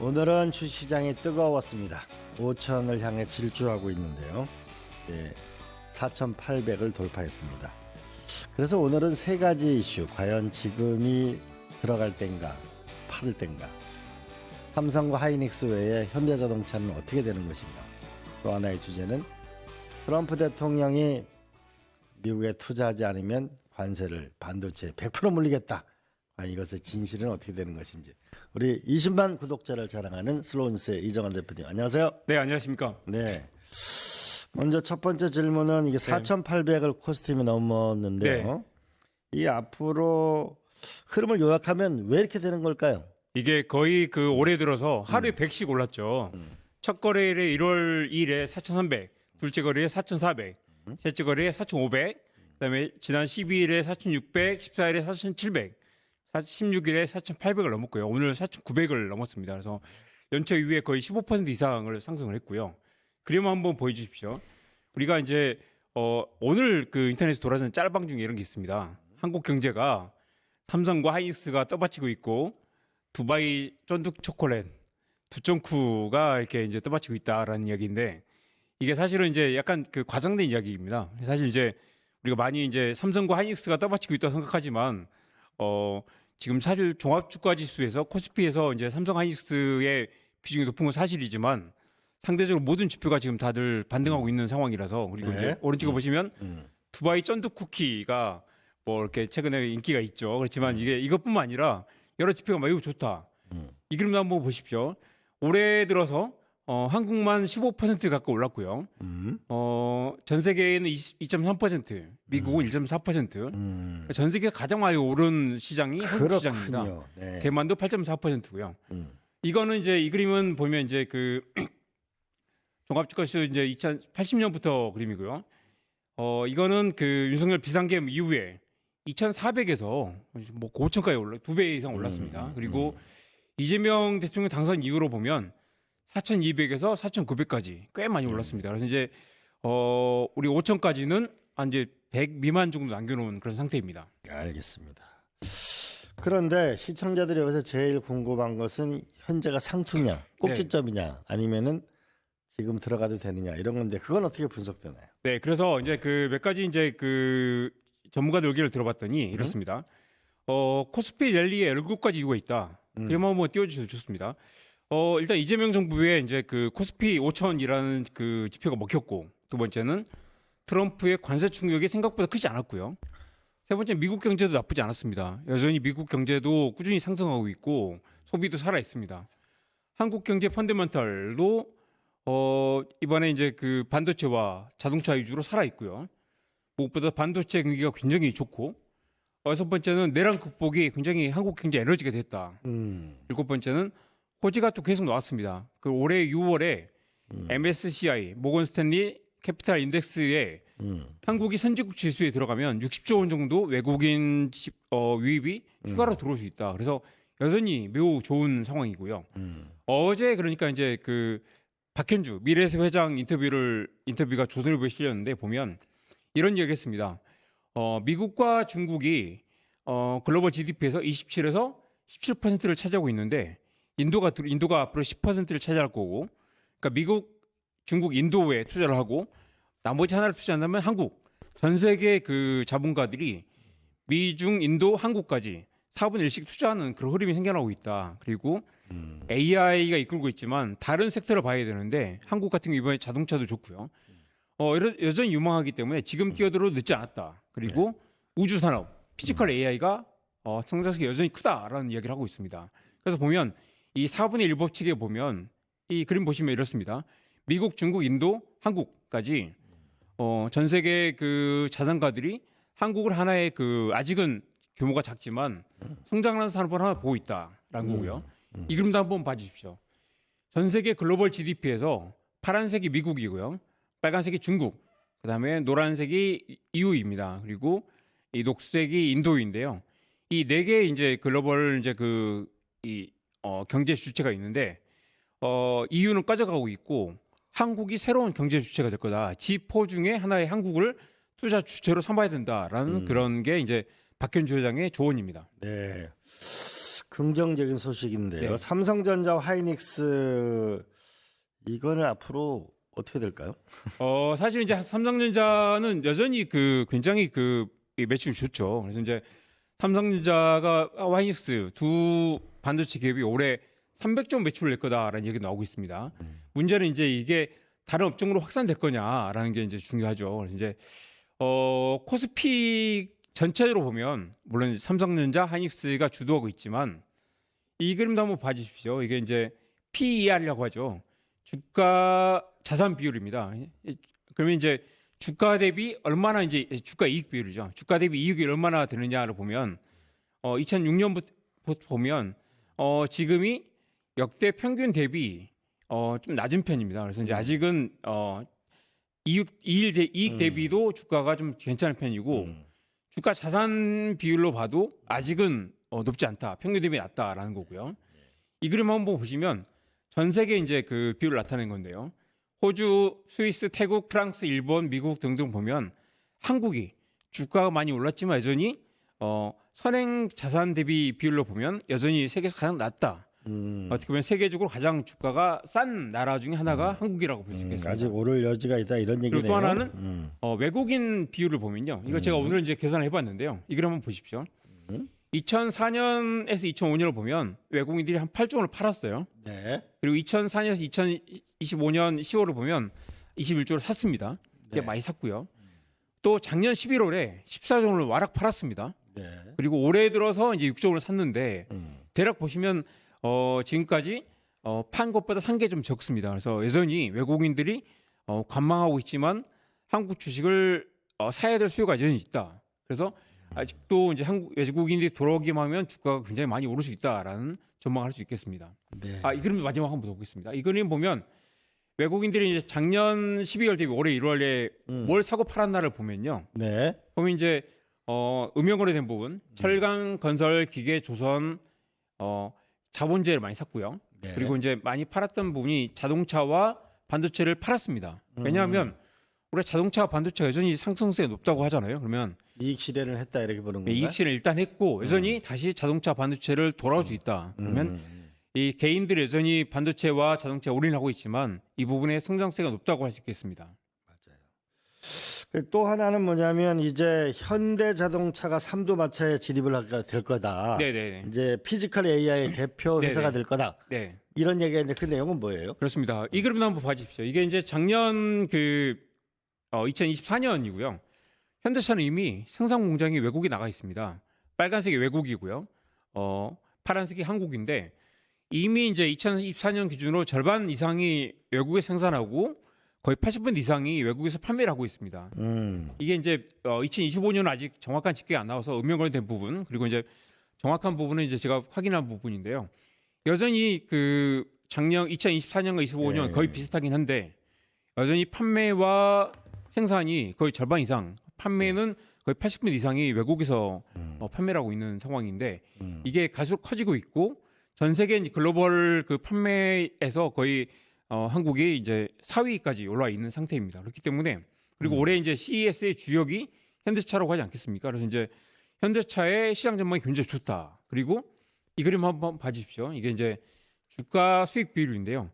오늘은 주시장이 뜨거웠습니다. 5천을 향해 질주하고 있는데요. 4,800을 돌파했습니다. 그래서 오늘은 세 가지 이슈, 과연 지금이 들어갈 땐가 팔을 땐가, 삼성과 하이닉스 외에 현대자동차는 어떻게 되는 것인가, 또 하나의 주제는 트럼프 대통령이 미국에 투자하지 않으면 관세를 반도체에 100% 물리겠다. 이것의 진실은 어떻게 되는 것인지, 우리 20만 구독자를 자랑하는 슬로운스의 이정환 대표님, 안녕하세요. 네, 안녕하십니까. 네. 먼저 첫 번째 질문은 이게 4,800을 코스튬이 넘었는데요. 이 앞으로 흐름을 요약하면 왜 이렇게 되는 걸까요? 이게 거의 그 올해 들어서 하루에 100씩 올랐죠. 첫 거래일에 1월 2일에 4,300, 둘째 거래일에 4,400, 셋째 거래일에 4,500, 그다음에 지난 12일에 4,600, 14일에 4,700, 16일에 4,800을 넘었고요. 오늘 4,900을 넘었습니다. 그래서 연초 이후에 거의 15% 이상을 상승을 했고요. 그림 한번 보여주십시오. 우리가 이제 오늘 그 인터넷에 돌아다니는 짤방 중에 이런 게 있습니다. 한국 경제가 삼성과 하이닉스가 떠받치고 있고 두바이 쫀득 초콜릿 두쫑쿠가 이렇게 이제 떠받치고 있다라는 이야기인데, 이게 사실은 이제 약간 그 과장된 이야기입니다. 사실 이제 우리가 많이 이제 삼성과 하이닉스가 떠받치고 있다고 생각하지만 지금 사실 종합주가지수에서 코스피에서 이제 삼성 하이닉스의 비중이 높은 건 사실이지만 상대적으로 모든 지표가 지금 다들 반등하고 있는 상황이라서, 그리고 이제 오른쪽에 보시면 두바이 쫀득 쿠키가 뭐 이렇게 최근에 인기가 있죠. 그렇지만 이게 이것뿐만 아니라 여러 지표가 매우 좋다. 이 그림도 한번 보십시오. 올해 들어서 한국만 15% 가까이 올랐고요. 전 세계에는 2.3%, 미국은 1.4%. 전 세계 가장 많이 오른 시장이 한국 시장입니다. 네. 대만도 8.4%고요. 이거는 이제 이 그림은 보면 이제 그 종합주가지수 이제 2080년부터 그림이고요. 이거는 그 윤석열 비상계엄 이후에 2,400에서 뭐 5천까지 올라 2배 이상 올랐습니다. 그리고 이재명 대통령 당선 이후로 보면 4,200에서 4,900까지 꽤 많이 올랐습니다. 그래서 이제 우리 5천까지는 한 이제 100 미만 정도 남겨놓은 그런 상태입니다. 알겠습니다. 그런데 시청자들이 여기서 제일 궁금한 것은 현재가 상투냐, 꼭지점이냐, 아니면은 지금 들어가도 되느냐, 이런 건데 그건 어떻게 분석되나요? 네, 그래서 이제 그 몇 가지 이제 그 전문가들 의견을 들어봤더니 이렇습니다. 코스피 랠리에 7가지 이유가 있다. 그럼 한번 띄워주셔도 좋습니다. 일단 이재명 정부의 이제 그 코스피 5천이라는 그 지표가 먹혔고, 두 번째는 트럼프의 관세 충격이 생각보다 크지 않았고요. 세 번째, 미국 경제도 나쁘지 않았습니다. 여전히 미국 경제도 꾸준히 상승하고 있고 소비도 살아 있습니다. 한국 경제 펀더멘털도 이번에 이제 그 반도체와 자동차 위주로 살아 있고요. 무엇보다 반도체 경기가 굉장히 좋고, 여섯 번째는 내란 극복이 굉장히 한국 경제 에너지가 됐다. 일곱 번째는 호재가 또 계속 나왔습니다. 그 올해 6월에 MSCI 모건 스탠리 캐피탈 인덱스에 한국이 선진국 지수에 들어가면 60조 원 정도 외국인 유입이 추가로 들어올 수 있다. 그래서 여전히 매우 좋은 상황이고요. 어제 그러니까 이제 그 박현주 미래에셋 회장 인터뷰가 조선일보에 실렸는데 보면 이런 얘기를 했습니다. 미국과 중국이 글로벌 GDP에서 27에서 17%를 차지하고 있는데 인도가 앞으로 10%를 차지할 거고, 그러니까 미국, 중국, 인도에 투자를 하고 나머지 하나를 투자한다면 한국, 전 세계 그 자본가들이 미중, 인도, 한국까지 4분의 1씩 투자하는 그런 흐름이 생겨나고 있다. 그리고 AI가 이끌고 있지만 다른 섹터를 봐야 되는데 한국 같은 경우 이번에 자동차도 좋고요. 여전히 유망하기 때문에 지금 뛰어들어도 늦지 않았다. 그리고 우주산업, 피지컬 AI가 성장성이 여전히 크다라는 이야기를 하고 있습니다. 그래서 보면 이 4분의 1 법칙에 보면 이 그림 보시면 이렇습니다. 미국, 중국, 인도, 한국까지 전 세계 그 자산가들이 한국을 하나의 그 아직은 규모가 작지만 성장하는 산업을 하나 보고 있다라는 거고요. 이 그림도 한번 봐주십시오. 전 세계 글로벌 GDP에서 파란색이 미국이고요, 빨간색이 중국, 그다음에 노란색이 EU입니다. 그리고 이 녹색이 인도인데요. 이 네 개의 이제 글로벌 이제 경제 주체가 있는데 EU는 빠져가고 있고 한국이 새로운 경제 주체가 될 거다. G4 중에 하나의 한국을 투자 주체로 삼아야 된다라는 그런 게 이제 박현주 회장의 조언입니다. 네. 긍정적인 소식인데요. 네. 삼성전자와 하이닉스 이거는 앞으로 어떻게 될까요? 사실 이제 삼성전자는 여전히 굉장히 이 매출이 좋죠. 그래서 이제 삼성전자가 하이닉스 두 반도체 기업이 올해 300조 매출을 낼 거다라는 얘기가 나오고 있습니다. 문제는 이제 이게 다른 업종으로 확산될 거냐라는 게 이제 중요하죠. 그래서 이제 코스피 전체로 보면 물론 삼성전자, 하이닉스가 주도하고 있지만 이 그림도 한번 봐주십시오. 이게 이제 PER이라고 하죠. 주가 자산 비율입니다. 그러면 이제 주가 대비 얼마나 이제 주가 이익 비율이죠. 주가 대비 이익이 얼마나 되느냐를 보면 2006년부터 보면 지금이 역대 평균 대비 좀 낮은 편입니다. 그래서 이제 아직은 이익 대비도 주가가 좀 괜찮은 편이고 주가 자산 비율로 봐도 아직은 높지 않다. 평균 대비 낮다라는 거고요. 이 그림 한번 보시면 전 세계 이제 그 비율을 나타낸 건데요. 호주, 스위스, 태국, 프랑스, 일본, 미국 등등 보면 한국이 주가가 많이 올랐지만 여전히 선행 자산 대비 비율로 보면 여전히 세계에서 가장 낮다. 어떻게 보면 세계적으로 가장 주가가 싼 나라 중에 하나가 한국이라고 볼 수 있겠습니다. 아직 오를 여지가 있다 이런 얘기네요. 그리고 또 하나는 외국인 비율을 보면요. 이거 제가 오늘 이제 계산을 해봤는데요. 이 그림 한번 보십시오. 2004년에서 2005년을 보면 외국인들이 한 8조 원을 팔았어요. 네. 그리고 2004년에서 2025년 10월을 보면 21조를 샀습니다. 꽤 네. 많이 샀고요. 또 작년 11월에 14조 원을 와락 팔았습니다. 네. 그리고 올해 들어서 이제 6조 원을 샀는데 대략 보시면 지금까지 판 것보다 산 게 좀 적습니다. 그래서 여전히 외국인들이 관망하고 있지만 한국 주식을 사야 될 수요가 여전히 있다. 그래서 아직도 이제 외국인들이 돌아오기만 하면 주가가 굉장히 많이 오를 수 있다라는 전망을 할 수 있겠습니다. 네. 이 그림 마지막 한번 보겠습니다. 이 그림 보면 외국인들이 이제 작년 12월 대비 올해 1월에 뭘 사고 팔았나를 보면요. 네. 보면 이제 음영거래된 부분, 철강, 건설, 기계, 조선, 자본재를 많이 샀고요. 네. 그리고 이제 많이 팔았던 부분이 자동차와 반도체를 팔았습니다. 왜냐하면 우리가 자동차와 반도체가 여전히 상승세가 높다고 하잖아요. 그러면 이익 실현을 했다 이렇게 보는 건가? 이익 실현 일단 했고 여전히 다시 자동차 반도체를 돌아올 수 있다. 그러면 이 개인들이 여전히 반도체와 자동차에 올인하고 있지만 이 부분의 성장세가 높다고 할 수 있겠습니다. 또 하나는 뭐냐면 이제 현대자동차가 삼두마차에 진입을 하게 될 거다. 네네. 이제 피지컬 AI 대표 회사가 네네. 될 거다. 네. 이런 얘기가 있는데 그 내용은 뭐예요? 그렇습니다. 이 그림도 한번 봐주십시오. 이게 이제 작년 2024년이고요. 현대차는 이미 생산 공장이 외국에 나가 있습니다. 빨간색이 외국이고요. 파란색이 한국인데 이미 이제 2024년 기준으로 절반 이상이 외국에 생산하고 거의 80% 이상이 외국에서 판매를 하고 있습니다. 이게 이제 2025년은 아직 정확한 집계가 안 나와서 음영거래된 부분 그리고 이제 정확한 부분은 이제 제가 확인한 부분인데요. 여전히 작년 2024년과 25년 네. 거의 비슷하긴 한데 여전히 판매와 생산이 거의 절반 이상, 판매는 거의 80% 이상이 외국에서 판매를 하고 있는 상황인데 이게 갈수록 커지고 있고 전 세계 이제 글로벌 판매에서 거의 한국이 이제 4위까지 올라와 있는 상태입니다. 그렇기 때문에 그리고 올해 이제 CES의 주역이 현대차라고 하지 않겠습니까? 그래서 이제 현대차의 시장 전망이 굉장히 좋다. 그리고 이 그림 한번 봐주십시오. 이게 이제 주가 수익 비율인데요.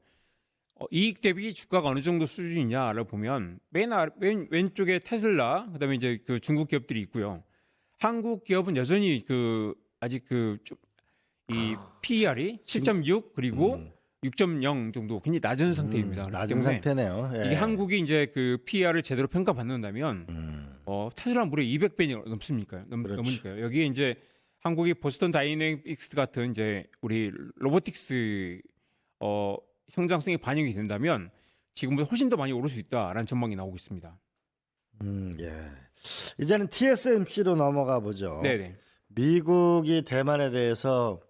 이익 대비 주가가 어느 정도 수준이냐를 보면 왼쪽에 테슬라, 그다음에 이제 중국 기업들이 있고요. 한국 기업은 여전히 아직 이 PER이 7.6 그리고 6.0 정도 굉장히 낮은 상태입니다. 그렇기 낮은 때문에 상태네요. 예. 이게 한국이 이제 PER을 제대로 평가받는다면 테슬라 무려 200배 넘습니까? 그렇죠. 넘으니까요. 여기에 이제 한국이 보스턴 다이내믹스 같은 이제 우리 로보틱스 성장성이 반영이 된다면 지금보다 훨씬 더 많이 오를 수 있다라는 전망이 나오고 있습니다. 예. 이제는 TSMC로 넘어가 보죠. 네네. 미국이 대만에 대해서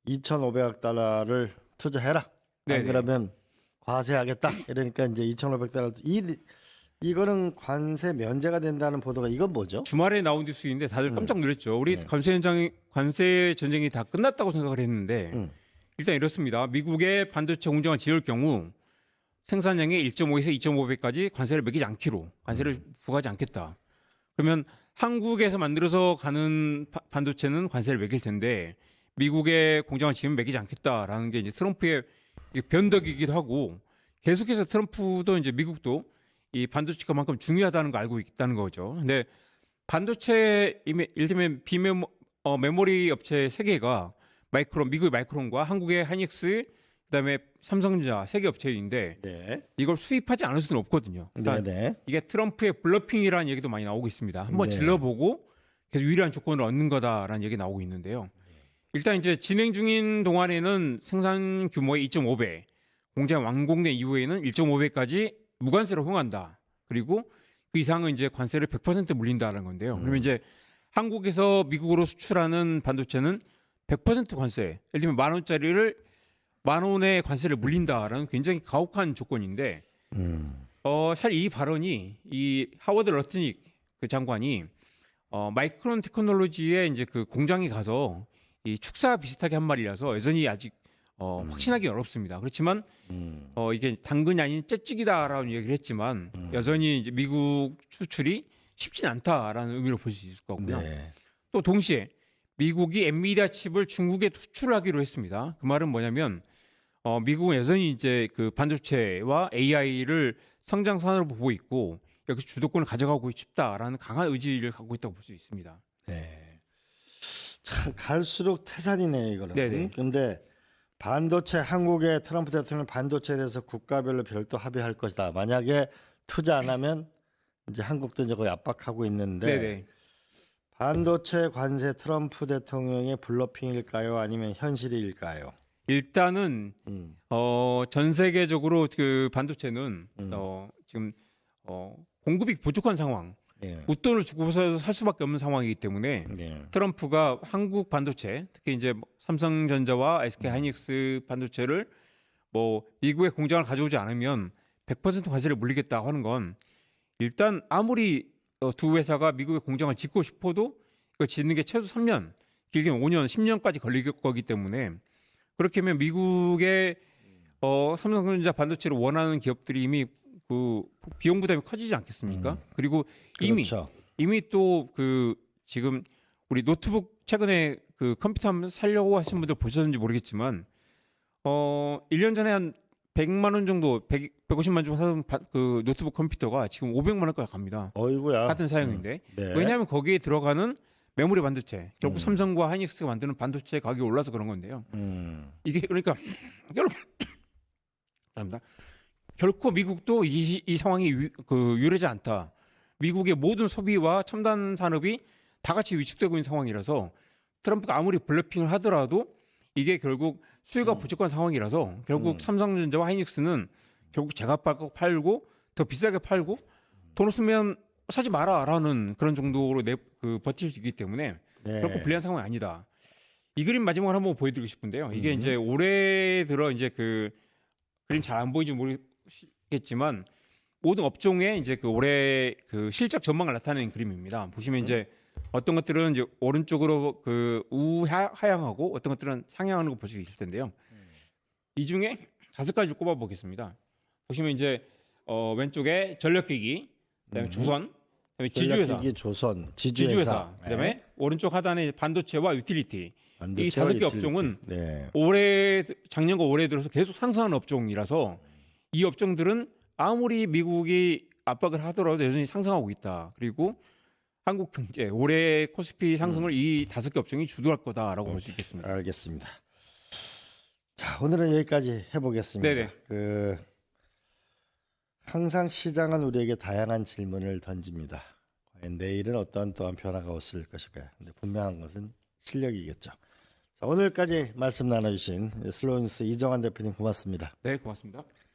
2,500억 달러를 투자해라. 안 네네. 그러면 과세하겠다. 이러니까 이제 2,500달러. 이거는 관세 면제가 된다는 보도가 이건 뭐죠? 주말에 나온 뉴스인데 다들 깜짝 놀랐죠. 우리 네. 관세 전쟁이 다 끝났다고 생각을 했는데 일단 이렇습니다. 미국의 반도체 공장을 지을 경우 생산량의 1.5에서 2.5배까지 관세를 매기지 않기로 관세를 부과하지 않겠다. 그러면 한국에서 만들어서 가는 반도체는 관세를 매길 텐데 미국의 공장을 지금 매기지 않겠다라는 게 이제 트럼프의 변덕이기도 하고 계속해서 트럼프도 이제 미국도 이 반도체가 만큼 중요하다는 거 알고 있다는 거죠. 근데 반도체 이를테면 메모리 업체 세 개가 미국의 마이크론과 한국의 하이닉스 그다음에 삼성전자 세 개 업체인데 네. 이걸 수입하지 않을 수는 없거든요. 그러니까 네. 이게 트럼프의 블러핑이라는 얘기도 많이 나오고 있습니다. 한번 네. 질러보고 계속 유리한 조건을 얻는 거다라는 얘기 나오고 있는데요. 일단 이제 진행 중인 동안에는 생산 규모의 2.5배, 공장 완공된 이후에는 1.5배까지 무관세로 허용한다. 그리고 그 이상은 이제 관세를 100% 물린다는 건데요. 그러면 이제 한국에서 미국으로 수출하는 반도체는 100% 관세. 예를 들면 10,000원짜리를 10,000원의 관세를 물린다라는 굉장히 가혹한 조건인데, 사실 이 발언이 이 하워드 러트닉 그 장관이 마이크론 테크놀로지의 이제 그 공장에 가서 이 축사 비슷하게 한 말이라서 여전히 아직 확신하기 어렵습니다. 그렇지만 이게 당근이 아닌 째찍이다라는 얘기를 했지만 여전히 이제 미국 수출이 쉽진 않다라는 의미로 볼 수 있을 거고요. 네. 또 동시에 미국이 엔비디아 칩을 중국에 수출하기로 했습니다. 그 말은 뭐냐면 미국은 여전히 이제 그 반도체와 AI를 성장산으로 보고 있고 여기서 주도권을 가져가고 싶다라는 강한 의지를 갖고 있다고 볼 수 있습니다. 네. 참 갈수록 태산이네 이거는. 네네. 근데 반도체 한국의 트럼프 대통령 반도체에 대해서 국가별로 별도 합의할 것이다. 만약에 투자 안 하면 이제 한국도 이제 거의 압박하고 있는데 네네. 반도체 관세 트럼프 대통령의 블러핑일까요? 아니면 현실일까요? 일단은 전 세계적으로 그 반도체는 지금 공급이 부족한 상황, 네. 웃돈을 주고서 살 수밖에 없는 상황이기 때문에 네. 트럼프가 한국 반도체, 특히 이제 삼성전자와 SK 하이닉스 반도체를 뭐 미국의 공장을 가져오지 않으면 100% 관세를 물리겠다 하는 건 일단 아무리 두 회사가 미국의 공장을 짓고 싶어도 이거 짓는 게 최소 3년, 길게는 5년, 10년까지 걸릴 거기 때문에 그렇게 하면 미국의 삼성전자 반도체를 원하는 기업들이 이미 그 비용 부담이 커지지 않겠습니까? 그리고 그렇죠. 이미 또 그 지금 우리 노트북 최근에 그 컴퓨터 한번 사려고 하신 분들 보셨는지 모르겠지만 1년 전에 한 100만 원 정도 150만 정도 사던 그 노트북 컴퓨터가 지금 500만 원까지 갑니다. 어이구야. 같은 사양인데. 네. 왜냐하면 거기에 들어가는 메모리 반도체, 결국 삼성과 하이닉스가 만드는 반도체 가격이 올라서 그런 건데요. 이게 그러니까 결코 미국도 이 상황이 유리하지 않다. 미국의 모든 소비와 첨단 산업이 다 같이 위축되고 있는 상황이라서 트럼프가 아무리 블러핑을 하더라도 이게 결국 수요가 부족한 상황이라서 결국 삼성전자와 하이닉스는 결국 제값 팔고 더 비싸게 팔고 돈 없으면 사지 마라라는 그런 정도로 버틸 수 있기 때문에 네. 결코 불리한 상황이 아니다. 이 그림 마지막으로 한번 보여드리고 싶은데요. 이게 이제 올해 들어 이제 그 그림 잘 안 보이지 모르겠지만 모든 업종의 이제 그 올해 그 실적 전망을 나타내는 그림입니다. 보시면 이제 어떤 것들은 이제 오른쪽으로 그 우하향하고 어떤 것들은 상향하는 거 볼 수 있을 텐데요. 이 중에 5가지를 꼽아 보겠습니다. 보시면 이제 왼쪽에 전력기기, 그다음에 조선, 그다음에 지주회사, 전략기기 조선, 지주회사. 지주회사, 그다음에 오른쪽 하단에 반도체와 유틸리티. 이 반도체와 5개 유틸리티. 업종은 네. 작년과 올해 들어서 계속 상승하는 업종이라서 이 업종들은 아무리 미국이 압박을 하더라도 여전히 상승하고 있다. 그리고 한국 경제 올해 코스피 상승을 이 5개 업종이 주도할 거다라고 볼 수 있겠습니다. 알겠습니다. 자, 오늘은 여기까지 해보겠습니다. 네네. 항상 시장은 우리에게 다양한 질문을 던집니다. 과연 내일은 어떠한 또한 변화가 없을 것일까요? 근데 분명한 것은 실력이겠죠. 자, 오늘까지 말씀 나눠주신 슬로우뉴스 이정환 대표님 고맙습니다. 네, 고맙습니다.